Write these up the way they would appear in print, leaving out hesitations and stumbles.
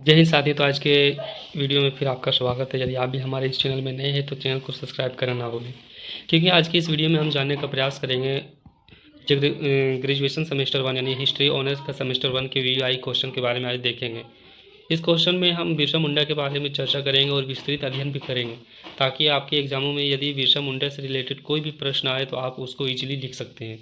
जय हिंद साथी। तो आज के वीडियो में फिर आपका स्वागत है। यदि आप भी हमारे इस चैनल में नए हैं तो चैनल को सब्सक्राइब करना ना भूलें, क्योंकि आज की इस वीडियो में हम जानने का प्रयास करेंगे जो ग्रेजुएशन सेमेस्टर वन यानी हिस्ट्री ऑनर्स का सेमेस्टर वन के वीआई क्वेश्चन के बारे में आज देखेंगे। इस क्वेश्चन में हम बिरसा मुंडा के बारे में चर्चा करेंगे और विस्तृत अध्ययन भी करेंगे, ताकि आपके एग्जामों में यदि बिरसा मुंडा से रिलेटेड कोई भी प्रश्न आए तो आप उसको ईजिली लिख सकते हैं।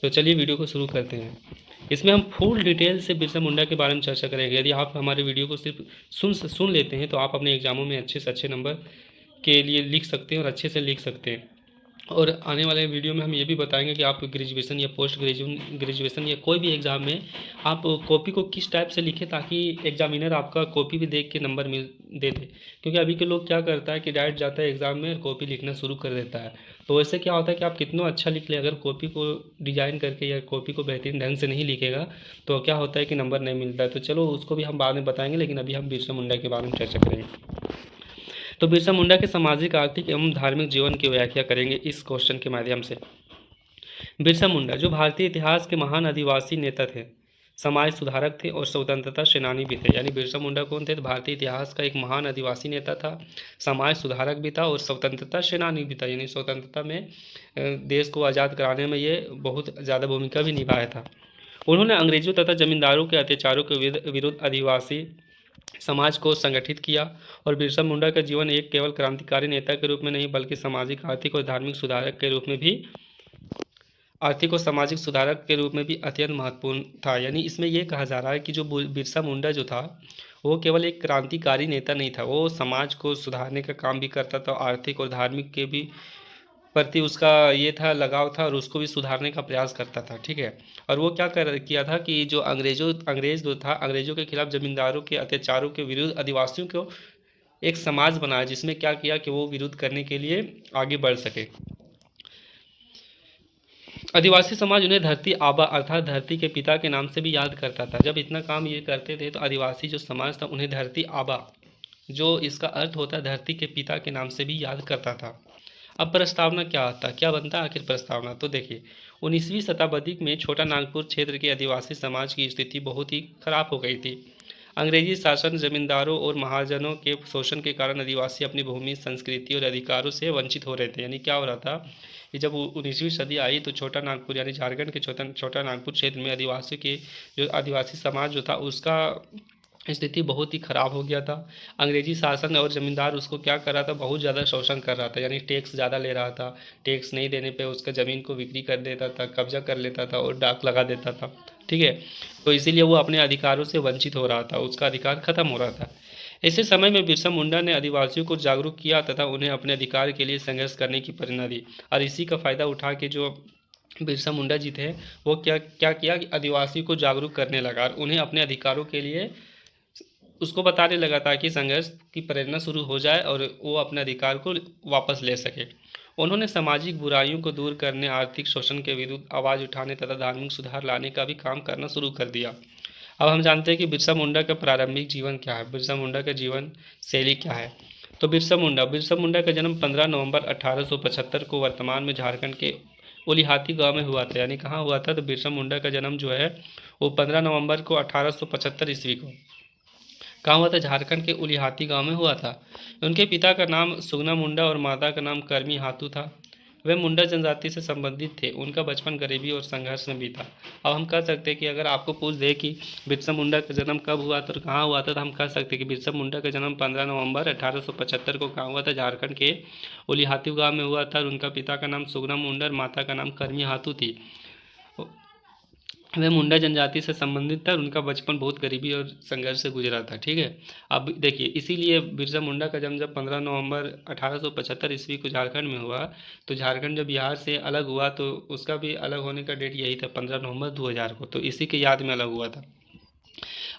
तो चलिए वीडियो को शुरू करते हैं। इसमें हम फुल डिटेल से बिरसा मुंडा के बारे में चर्चा करेंगे। यदि आप हमारे वीडियो को सिर्फ सुन लेते हैं तो आप अपने एग्जामों में अच्छे से अच्छे नंबर के लिए लिख सकते हैं और अच्छे से लिख सकते हैं। और आने वाले वीडियो में हम ये भी बताएंगे कि आप ग्रेजुएशन या पोस्ट ग्रेजुएशन या कोई भी एग्ज़ाम में आप कॉपी को किस टाइप से लिखें, ताकि एग्जामिनर आपका कॉपी भी देख के नंबर मिल दे दे। क्योंकि अभी के लोग क्या करता है कि डायरेक्ट जाता है एग्ज़ाम में कॉपी लिखना शुरू कर देता है। तो वैसे क्या होता है कि आप कितना अच्छा लिख लें, अगर कॉपी को डिजाइन करके या कॉपी को बेहतरीन ढंग से नहीं लिखेगा तो क्या होता है कि नंबर नहीं मिलता है। तो चलो उसको भी हम बाद में बताएंगे, लेकिन अभी हम बिरसा मुंडा के बारे में चर्चा करेंगे। तो बिरसा मुंडा के सामाजिक, आर्थिक एवं धार्मिक जीवन की व्याख्या करेंगे इस क्वेश्चन के माध्यम से। बिरसा मुंडा जो भारतीय इतिहास के महान आदिवासी नेता थे, समाज सुधारक थे और स्वतंत्रता सेनानी भी थे। यानी बिरसा मुंडा कौन थे? तो भारतीय इतिहास का एक महान आदिवासी नेता था, समाज सुधारक भी था और स्वतंत्रता सेनानी भी था। यानी स्वतंत्रता में देश को आज़ाद कराने में ये बहुत ज़्यादा भूमिका भी निभाया था। उन्होंने अंग्रेजों तथा जमींदारों के अत्याचारों के विरुद्ध आदिवासी समाज को संगठित किया। और बिरसा मुंडा का जीवन एक केवल क्रांतिकारी नेता के रूप में नहीं, बल्कि सामाजिक, आर्थिक और धार्मिक सुधारक के रूप में भी अत्यंत महत्वपूर्ण था। यानी इसमें यह कहा जा रहा है कि जो बिरसा मुंडा जो था वो केवल एक क्रांतिकारी नेता नहीं था, वो समाज को सुधारने का काम भी करता था, आर्थिक और धार्मिक के भी प्रति उसका ये था लगाव था और उसको भी सुधारने का प्रयास करता था। ठीक है। और वो क्या किया था कि जो अंग्रेज जो था, अंग्रेजों के खिलाफ जमींदारों के अत्याचारों के विरुद्ध आदिवासियों को एक समाज बनाया, जिसमें क्या किया कि वो विरोध करने के लिए आगे बढ़ सके। आदिवासी समाज उन्हें धरती आबा अर्थात धरती के पिता के नाम से भी याद करता था। जब इतना काम ये करते थे तो आदिवासी जो समाज था उन्हें धरती आबा, जो इसका अर्थ होता है धरती के पिता के नाम से भी याद करता था। अब प्रस्तावना क्या आता, क्या बनता है आखिर प्रस्तावना? तो देखिए, 19वीं शताब्दी में छोटा नागपुर क्षेत्र के आदिवासी समाज की स्थिति बहुत ही खराब हो गई थी। अंग्रेजी शासन, जमींदारों और महाजनों के शोषण के कारण आदिवासी अपनी भूमि, संस्कृति और अधिकारों से वंचित हो रहे थे। यानी क्या हो रहा था कि जब 19वीं सदी आई तो छोटा नागपुर यानी झारखंड के छोटा नागपुर क्षेत्र में आदिवासी समाज जो था उसका स्थिति बहुत ही ख़राब हो गया था। अंग्रेजी शासन और ज़मींदार उसको क्या कर रहा था, बहुत ज़्यादा शोषण कर रहा था। यानी टैक्स ज़्यादा ले रहा था, टैक्स नहीं देने पे उसका ज़मीन को बिक्री कर देता था, कब्जा कर लेता था और डाक लगा देता था। ठीक है। तो इसीलिए वो अपने अधिकारों से वंचित हो रहा था, उसका अधिकार खत्म हो रहा था। ऐसे समय में बिरसा मुंडा ने आदिवासियों को जागरूक किया तथा उन्हें अपने अधिकार के लिए संघर्ष करने की प्रेरणा दी। और इसी का फ़ायदा उठा के जो बिरसा मुंडा जी थे वो क्या क्या किया कि आदिवासियों को जागरूक करने लगा और उन्हें अपने अधिकारों के लिए उसको बताने लगा, ताकि संघर्ष की प्रेरणा शुरू हो जाए और वो अपने अधिकार को वापस ले सके। उन्होंने सामाजिक बुराइयों को दूर करने, आर्थिक शोषण के विरुद्ध आवाज़ उठाने तथा धार्मिक सुधार लाने का भी काम करना शुरू कर दिया। अब हम जानते हैं कि बिरसा मुंडा का प्रारंभिक जीवन क्या है, बिरसा मुंडा का जीवन शैली क्या है। तो बिरसा मुंडा का जन्म 15 नवंबर 1875 को वर्तमान में झारखंड के उलिहाती गांव में हुआ था। यानी कहाँ हुआ था? तो बिरसा मुंडा का जन्म जो है वो 15 नवंबर को 1875 ईस्वी को कहाँ हुआ था? झारखंड के उलिहाती गांव में हुआ था। उनके पिता का नाम सुगना मुंडा और माता का नाम कर्मी हाथू था। वे मुंडा जनजाति से संबंधित थे। उनका बचपन गरीबी और संघर्ष में बीता। अब हम कह सकते हैं कि अगर आपको पूछ दे कि बिरसा मुंडा का जन्म कब हुआ था और कहाँ हुआ था, तो हम कह सकते हैं कि बिरसा मुंडा का जन्म 15 नवंबर 1875 को कहाँ हुआ था? झारखंड के उलिहाती गाँव में हुआ था। और उनका पिता का नाम सुगना मुंडा और माता का नाम कर्मी हाथू थी। वे मुंडा जनजाति से संबंधित था और उनका बचपन बहुत गरीबी और संघर्ष से गुजरा था। ठीक है। अब देखिए, इसीलिए बिरसा मुंडा का जन्म जब 15 नवंबर 1875 ईस्वी को झारखंड में हुआ, तो झारखंड जब बिहार से अलग हुआ तो उसका भी अलग होने का डेट यही था, 15 नवंबर 2000 को। तो इसी के याद में अलग हुआ था।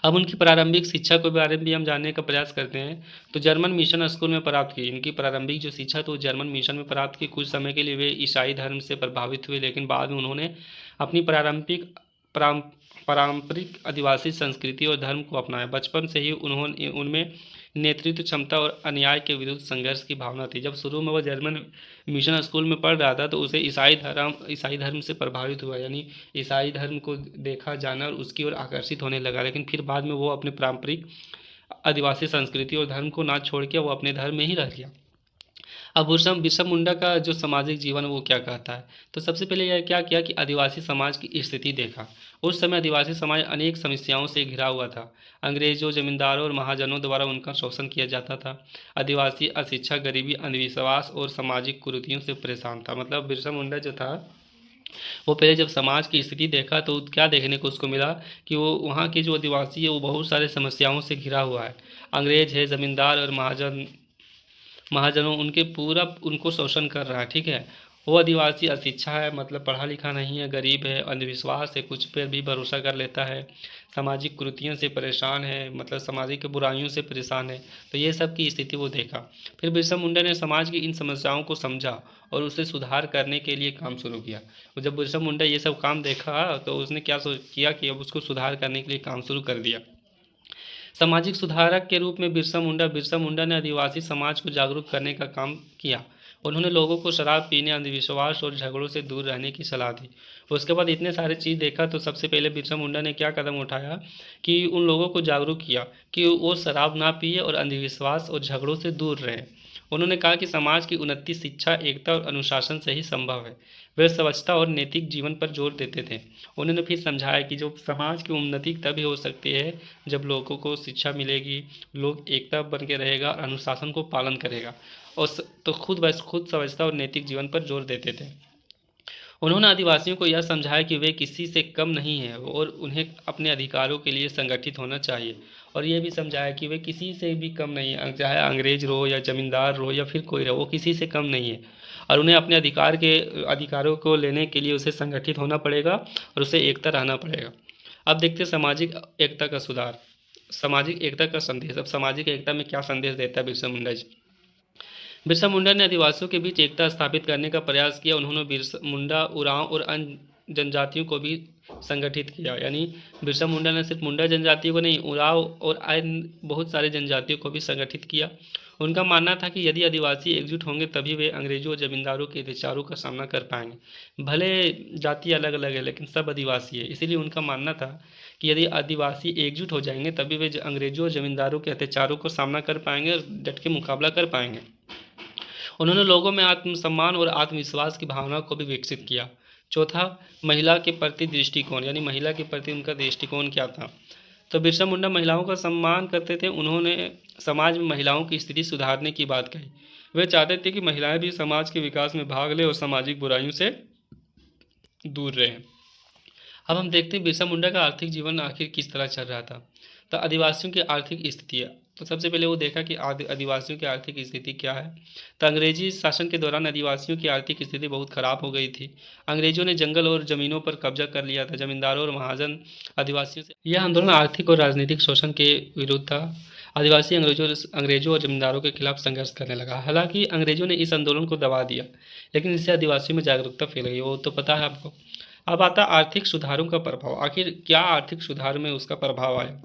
अब उनकी प्रारंभिक शिक्षा के बारे में भी हम जानने का प्रयास करते हैं। तो जर्मन मिशन स्कूल में प्राप्त की। इनकी प्रारंभिक जो शिक्षा तो जर्मन मिशन में प्राप्त की। कुछ समय के लिए वे ईसाई धर्म से प्रभावित हुए, लेकिन बाद में उन्होंने अपनी पारंपरिक आदिवासी संस्कृति और धर्म को अपनाया। बचपन से ही उन्होंने उनमें नेतृत्व क्षमता और अन्याय के विरुद्ध संघर्ष की भावना थी। जब शुरू में वह जर्मन मिशन स्कूल में पढ़ रहा था तो उसे ईसाई धर्म से प्रभावित हुआ। यानी ईसाई धर्म को देखा, जाना और उसकी ओर आकर्षित होने लगा। लेकिन फिर बाद में वो अपने पारंपरिक आदिवासी संस्कृति और धर्म को ना छोड़ के वो अपने धर्म में ही रह गया। अब बिरसा बिरसा मुंडा का जो सामाजिक जीवन वो क्या कहता है, तो सबसे पहले यह क्या किया कि आदिवासी समाज की स्थिति देखा। उस समय आदिवासी समाज अनेक समस्याओं से घिरा हुआ था। अंग्रेजों, जमींदारों और महाजनों द्वारा उनका शोषण किया जाता था। आदिवासी अशिक्षा, गरीबी, अंधविश्वास और सामाजिक कुरीतियों से परेशान था। मतलब बिरसा मुंडा जो था वो पहले जब समाज की स्थिति देखा तो क्या देखने को उसको मिला कि वो वहाँ के जो आदिवासी है वो बहुत सारे समस्याओं से घिरा हुआ है। अंग्रेज है, जमींदार और महाजनों उनके पूरा उनको शोषण कर रहा है। ठीक है, वो आदिवासी अशिक्षा है, मतलब पढ़ा लिखा नहीं है, गरीब है, अंधविश्वास है, कुछ पर भी भरोसा कर लेता है, सामाजिक कुरीतियों से परेशान है, मतलब सामाजिक बुराइयों से परेशान है। तो ये सब की स्थिति वो देखा। फिर बिरसा मुंडा ने समाज की इन समस्याओं को समझा और उसे सुधार करने के लिए काम शुरू किया। और जब बिरसा मुंडा ये सब काम देखा तो उसने क्या किया कि अब उसको सुधार करने के लिए काम शुरू कर दिया। सामाजिक सुधारक के रूप में बिरसा मुंडा ने आदिवासी समाज को जागरूक करने का काम किया। उन्होंने लोगों को शराब पीने, अंधविश्वास और झगड़ों से दूर रहने की सलाह दी। उसके बाद इतने सारे चीज़ देखा तो सबसे पहले बिरसा मुंडा ने क्या कदम उठाया कि उन लोगों को जागरूक किया कि वो शराब ना पिए और अंधविश्वास और झगड़ों से दूर रहें। उन्होंने कहा कि समाज की उन्नति शिक्षा, एकता और अनुशासन से ही संभव है। वे स्वच्छता और नैतिक जीवन पर जोर देते थे। उन्होंने फिर समझाया कि जो समाज की उन्नति तभी हो सकती है जब लोगों को शिक्षा मिलेगी, लोग एकता बन के रहेगा, अनुशासन को पालन करेगा और तो खुद स्वच्छता और नैतिक जीवन पर जोर देते थे। उन्होंने आदिवासियों को यह समझाया कि वे किसी से कम नहीं हैं और उन्हें अपने अधिकारों के लिए संगठित होना चाहिए। और ये भी समझाया कि वे किसी से भी कम नहीं है, चाहे अंग्रेज रहो या जमींदार रहो या फिर कोई रहो, वो किसी से कम नहीं है और उन्हें अपने अधिकारों को लेने के लिए उसे संगठित होना पड़ेगा और उसे एकता रहना पड़ेगा। अब देखते हैं सामाजिक एकता का सुधार, सामाजिक एकता का संदेश। अब सामाजिक एकता में क्या संदेश देता है बिरसा मुंडा जी? बिरसा मुंडा ने आदिवासियों के बीच एकता स्थापित करने का प्रयास किया। उन्होंने बिरसा मुंडा, उरांव और अन्य जनजातियों को भी संगठित किया। यानी बिरसा मुंडा ने सिर्फ मुंडा जनजातियों को नहीं, उरांव और अन्य बहुत सारे जनजातियों को भी संगठित किया। उनका मानना था कि यदि आदिवासी एकजुट होंगे तभी वे अंग्रेजों और जमींदारों के अत्याचारों का सामना कर पाएंगे। भले जाति अलग अलग है लेकिन सब आदिवासी है, इसीलिए उनका मानना था कि यदि आदिवासी एकजुट हो जाएंगे तभी वे अंग्रेजों और जमींदारों के अत्याचारों का सामना कर पाएंगे और डट के मुकाबला कर पाएंगे। उन्होंने लोगों में आत्मसम्मान और आत्मविश्वास की भावना को भी विकसित किया। चौथा, महिला के प्रति दृष्टिकोण, यानी महिला के प्रति उनका दृष्टिकोण क्या था? तो बिरसा मुंडा महिलाओं का सम्मान करते थे। उन्होंने समाज में महिलाओं की स्थिति सुधारने की बात कही। वे चाहते थे कि महिलाएं भी समाज के विकास में भाग लें और सामाजिक बुराइयों से दूर रहें। अब हम देखते हैं बिरसा मुंडा का आर्थिक जीवन आखिर किस तरह चल रहा था। तो आदिवासियों की आर्थिक स्थिति, तो सबसे पहले वो देखा कि आदिवासियों की आर्थिक स्थिति क्या है। तो अंग्रेजी शासन के दौरान आदिवासियों की आर्थिक स्थिति बहुत खराब हो गई थी। अंग्रेजों ने जंगल और ज़मीनों पर कब्जा कर लिया था। जमींदारों और महाजन आदिवासियों से, यह आंदोलन आर्थिक और राजनीतिक शोषण के विरुद्ध था। आदिवासी अंग्रेजों और जमींदारों के खिलाफ संघर्ष करने लगा। हालांकि अंग्रेजों ने इस आंदोलन को दबा दिया लेकिन इससे आदिवासियों में जागरूकता फैल गई, वो तो पता है आपको। अब आता आर्थिक सुधारों का प्रभाव। आखिर क्या आर्थिक सुधार में उसका प्रभाव आया?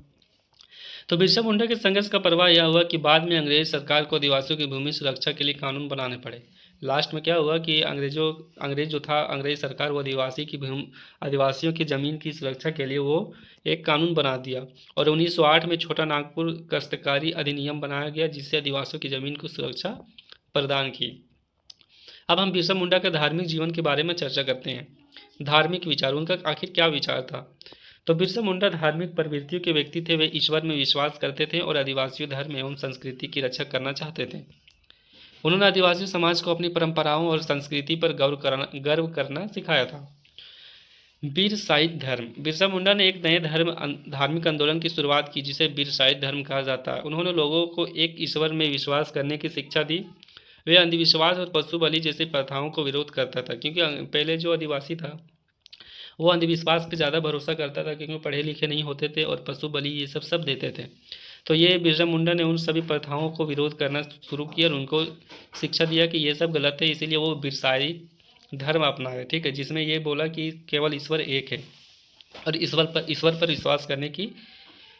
तो बिरसा मुंडा के संघर्ष का प्रभाव यह हुआ कि बाद में अंग्रेज सरकार को आदिवासियों की भूमि सुरक्षा के लिए कानून बनाने पड़े। लास्ट में क्या हुआ कि अंग्रेज सरकार वो आदिवासियों की ज़मीन की सुरक्षा के लिए वो एक कानून बना दिया और 1908 में छोटा नागपुर काश्तकारी अधिनियम बनाया गया जिससे आदिवासियों की ज़मीन को सुरक्षा प्रदान की। अब हम बिरसा मुंडा के धार्मिक जीवन के बारे में चर्चा करते हैं। धार्मिक विचार, उनका आखिर क्या विचार था? तो बिरसा मुंडा धार्मिक प्रवृत्तियों के व्यक्ति थे। वे ईश्वर में विश्वास करते थे और आदिवासियों धर्म एवं संस्कृति की रक्षा करना चाहते थे। उन्होंने आदिवासी समाज को अपनी परंपराओं और संस्कृति पर गर्व करना सिखाया था। वीर शैव धर्म, बिरसा मुंडा ने एक नए धार्मिक आंदोलन की शुरुआत की जिसे वीर शैव धर्म कहा जाता है। उन्होंने लोगों को एक ईश्वर में विश्वास करने की शिक्षा दी। वे अंधविश्वास और पशु बलि जैसी प्रथाओं को विरोध करता था, क्योंकि पहले जो आदिवासी था वो अंधविश्वास पे ज़्यादा भरोसा करता था क्योंकि वो पढ़े लिखे नहीं होते थे और पशु बलि ये सब देते थे। तो ये बिरसा मुंडा ने उन सभी प्रथाओं को विरोध करना शुरू किया और उनको शिक्षा दिया कि ये सब गलत है, इसीलिए वो बिरसाई धर्म अपनाए। ठीक है, जिसमें ये बोला कि केवल ईश्वर एक है और ईश्वर पर विश्वास करने की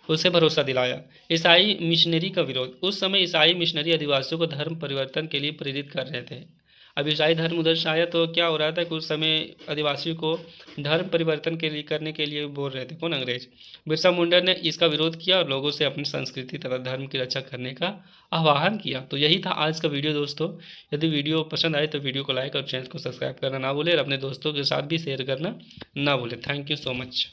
उसे भरोसा दिलाया। ईसाई मिशनरी का विरोध, उस समय ईसाई मिशनरी आदिवासियों को धर्म परिवर्तन के लिए प्रेरित कर रहे थे। अब ईसाई धर्म उधर से आया तो क्या हो रहा था कि उस समय आदिवासियों को धर्म परिवर्तन के लिए करने के लिए बोल रहे थे, कौन? अंग्रेज। बिरसा मुंडा ने इसका विरोध किया और लोगों से अपनी संस्कृति तथा धर्म की रक्षा करने का आह्वान किया। तो यही था आज का वीडियो दोस्तों। यदि वीडियो पसंद आए तो वीडियो को लाइक और चैनल को सब्सक्राइब करना ना भूलें और अपने दोस्तों के साथ भी शेयर करना ना भूलें। Thank you so much.